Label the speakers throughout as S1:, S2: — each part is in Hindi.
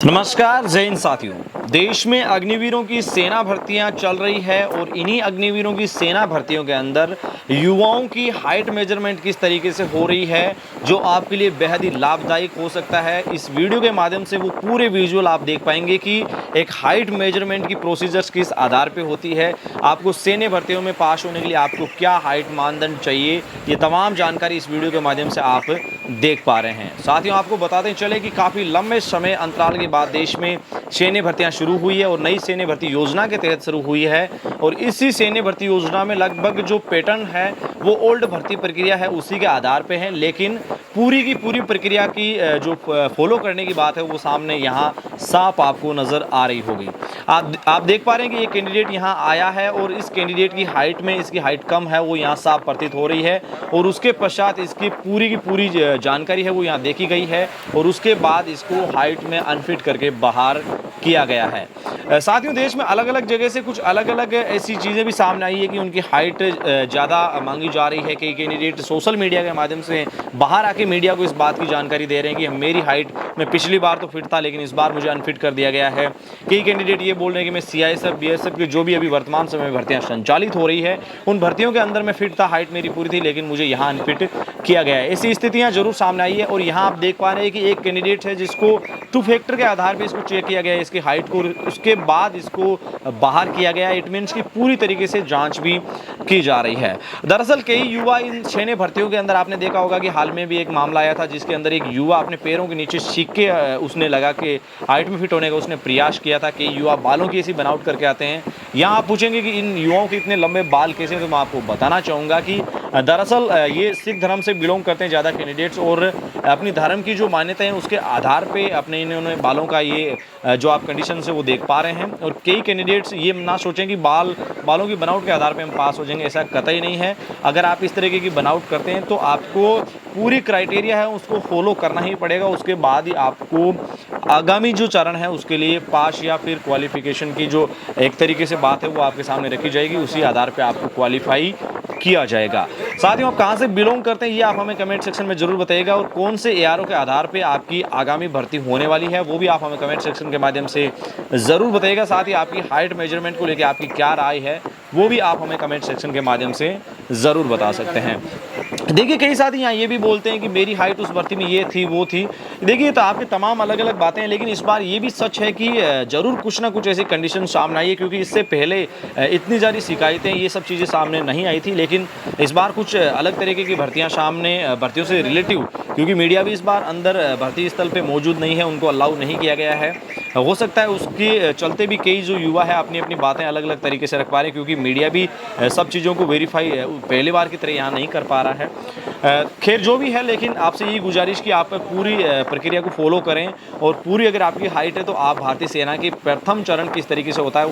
S1: नमस्कार जय हिंद साथियों। देश में अग्निवीरों की सेना भर्तियां चल रही है और इन्हीं अग्निवीरों की सेना भर्तियों के अंदर युवाओं की हाइट मेजरमेंट किस तरीके से हो रही है जो आपके लिए बेहद ही लाभदायक हो सकता है। इस वीडियो के माध्यम से वो पूरे विजुअल आप देख पाएंगे कि एक हाइट मेजरमेंट की प्रोसीजर्स किस आधार पे होती है, आपको सेना भर्तियों में पास होने के लिए आपको क्या हाइट मानदंड चाहिए, ये तमाम जानकारी इस वीडियो के माध्यम से आप देख पा रहे हैं। साथियों आपको बताते चले कि काफ़ी लंबे समय अंतराल के बाद देश में सैन्य भर्तियां शुरू हुई है और नई सैन्य भर्ती योजना के तहत शुरू हुई है और इसी सैन्य भर्ती योजना में लगभग जो पैटर्न है वो ओल्ड भर्ती प्रक्रिया है उसी के आधार पे है, लेकिन पूरी की पूरी प्रक्रिया की जो फॉलो करने की बात है वो सामने यहाँ साफ आपको नज़र आ रही होगी। आप देख पा रहे हैं कि ये कैंडिडेट यहाँ आया है और इस कैंडिडेट की हाइट में इसकी हाइट कम है वो यहाँ साफ प्रतीत हो रही है और उसके पश्चात इसकी पूरी की पूरी जानकारी है वो यहाँ देखी गई है और उसके बाद इसको हाइट में अनफिट करके बाहर किया गया है। साथियों देश में अलग अलग जगह से कुछ अलग अलग ऐसी चीज़ें भी सामने आई है कि उनकी हाइट ज़्यादा मांगी जा रही है। कई कैंडिडेट सोशल मीडिया के माध्यम से बाहर आके मीडिया को इस बात की जानकारी दे रहे हैं कि मेरी हाइट में पिछली बार तो फिट था लेकिन इस बार मुझे अनफिट कर दिया गया है। कई कैंडिडेट ये बोल रहे हैं कि मैं सीआईएसएफ बीएसएफ की जो भी अभी वर्तमान समय में भर्तियाँ संचालित हो रही है उन भर्तियों के अंदर मैं फिट था, हाइट मेरी पूरी थी लेकिन मुझे यहाँ अनफिट किया गया है। ऐसी स्थितियाँ जरूर सामने आई है और यहाँ आप देख पा रहे हैं कि एक कैंडिडेट है जिसको 2 फैक्टर के आधार पर इसको चेक किया गया है, इसकी हाइट को, उसके बाद इसको बाहर किया गया। इट मीन्स की पूरी तरीके से जांच भी की जा रही है। दरअसल कई युवा इन सैन्य भर्तियों के अंदर आपने देखा होगा कि हाल में भी एक मामला आया था जिसके अंदर एक युवा अपने पैरों के नीचे सिक्के उसने लगा के हाइट में फिट होने का उसने प्रयास किया था। कई युवा बालों की ऐसी बनावट करके आते हैं। यहाँ आप पूछेंगे कि इन युवाओं के इतने लंबे बाल कैसे, तो मैं आपको बताना चाहूँगा कि दरअसल ये सिख धर्म से बिलोंग करते हैं ज़्यादा कैंडिडेट्स और अपनी धर्म की जो मान्यता है उसके आधार पे अपने इन्होंने बालों का ये जो आप कंडीशन से वो देख पा रहे हैं। और कई कैंडिडेट्स ये ना सोचें कि बालों की बनावट के आधार पे हम पास हो जाएंगे, ऐसा कतई नहीं है। अगर आप इस तरीके की बनावट करते हैं तो आपको पूरी क्राइटेरिया है उसको फॉलो करना ही पड़ेगा। उसके बाद ही आपको आगामी जो चरण है उसके लिए पास या फिर क्वालिफिकेशन की जो एक तरीके से बात है वो आपके सामने रखी जाएगी, उसी आधार पे आपको क्वालिफाई किया जाएगा। साथियों आप कहां से बिलोंग करते हैं ये आप हमें कमेंट सेक्शन में जरूर बताइएगा और कौन से एआरओ के आधार पे आपकी आगामी भर्ती होने वाली है वो भी आप हमें कमेंट सेक्शन के माध्यम से जरूर बताइएगा। साथ ही आपकी हाइट मेजरमेंट को लेकर आपकी क्या राय है वो भी आप हमें कमेंट सेक्शन के माध्यम से ज़रूर बता सकते हैं। देखिए कई साथी यहाँ ये भी बोलते हैं कि मेरी हाइट उस भर्ती में ये थी वो थी। देखिए तो आपकी तमाम अलग अलग बातें हैं, लेकिन इस बार ये भी सच है कि ज़रूर कुछ ना कुछ ऐसी कंडीशन सामने आई है क्योंकि इससे पहले इतनी ज़्यादा शिकायतें ये सब चीज़ें सामने नहीं आई थी। लेकिन इस बार कुछ अलग तरीके की भर्तियाँ सामने भर्तियों से रिलेटिव, क्योंकि मीडिया भी इस बार अंदर भर्ती स्थल पर मौजूद नहीं है, उनको अलाउ नहीं किया गया है। हो सकता है उसके चलते भी कई जो युवा है अपनी अपनी बातें अलग अलग तरीके से रख पा रहे हैं क्योंकि मीडिया भी सब चीज़ों को वेरीफाई पहली बार की तरह यहाँ नहीं कर पा रहा है। खैर जो भी है, लेकिन आपसे यही गुजारिश कि आप पूरी प्रक्रिया को फॉलो करें और पूरी अगर आपकी हाइट है तो आप भारतीय सेना के प्रथम चरण किस तरीके से होता है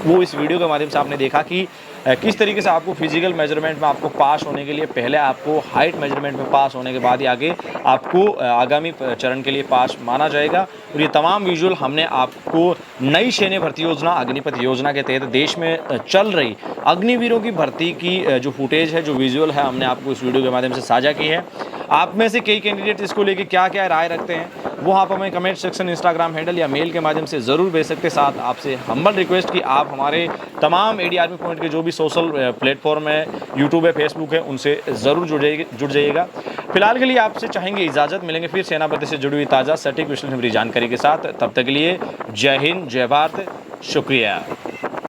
S1: वो इस वीडियो के माध्यम से आपने देखा कि किस तरीके से आपको फिजिकल मेजरमेंट में आपको पास होने के लिए पहले आपको हाइट मेजरमेंट में पास होने के बाद ही आगे आपको आगामी चरण के लिए पास माना जाएगा। और ये तमाम विजुअल हमने आपको नई सैन्य भर्ती योजना अग्निपथ योजना के तहत देश में चल रही अग्निवीरों की भर्ती की जो फुटेज है, जो विजुअल है, हमने आपको इस वीडियो के माध्यम से साझा की है। आप में से कई कैंडिडेट इसको लेके क्या क्या राय रखते हैं वो आप हमें कमेंट सेक्शन, इंस्टाग्राम हैंडल या मेल के माध्यम से ज़रूर भेज सकते हैं। साथ आपसे हम्बल रिक्वेस्ट कि आप हमारे तमाम एडी आर्मी पॉइंट के जो भी सोशल प्लेटफॉर्म है, यूट्यूब है, फेसबुक है, उनसे ज़रूर जुड़ जाइएगा। फिलहाल के लिए आपसे चाहेंगे इजाज़त, मिलेंगे फिर सेना भर्ती से जुड़ी हुई ताज़ा सटीक विश्लेषण जानकारी के साथ। तब तक के लिए जय हिंद, जय भारत, शुक्रिया।